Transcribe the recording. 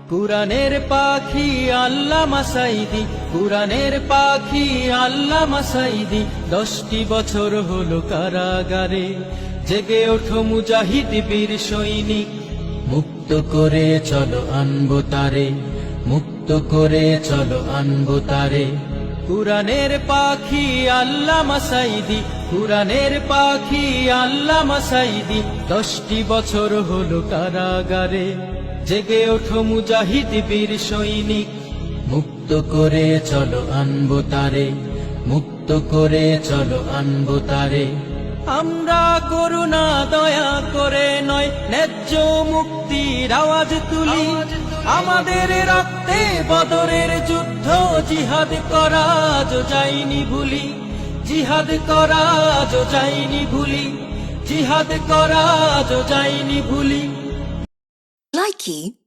কুরআনের পাখি আল্লামা সাঈদী, কুরআনের পাখি আল্লামা সাঈদী, 10টি বছর হলো কারাগারে। জেগে ওঠো মুজাহিদ বীর সৈনিক, মুক্ত করে চলো আনবো তারে, মুক্ত করে চলো আনবো তারে। কুরআনের পাখি আল্লামা সাঈদী, কুরআনের পাখি আল্লামা সাঈদী, 10টি বছর হলো কারাগারে। জেগে ওঠো মুজাহিদ বীর সৈনিক, মুক্ত করে চলো আনবো তারে, মুক্ত করে চলো আনবো তারে। আমরা করুণা দয়া করে নয়, ন্যায্য মুক্তির আওয়াজ তুলি। আমাদের রক্তে বদরের যুদ্ধ, জিহাদ করা আজ যায়নি ভুলি, জিহাদ করা আজ যায়নি ভুলি, জিহাদ করা আজ যায়নি ভুলি। Likey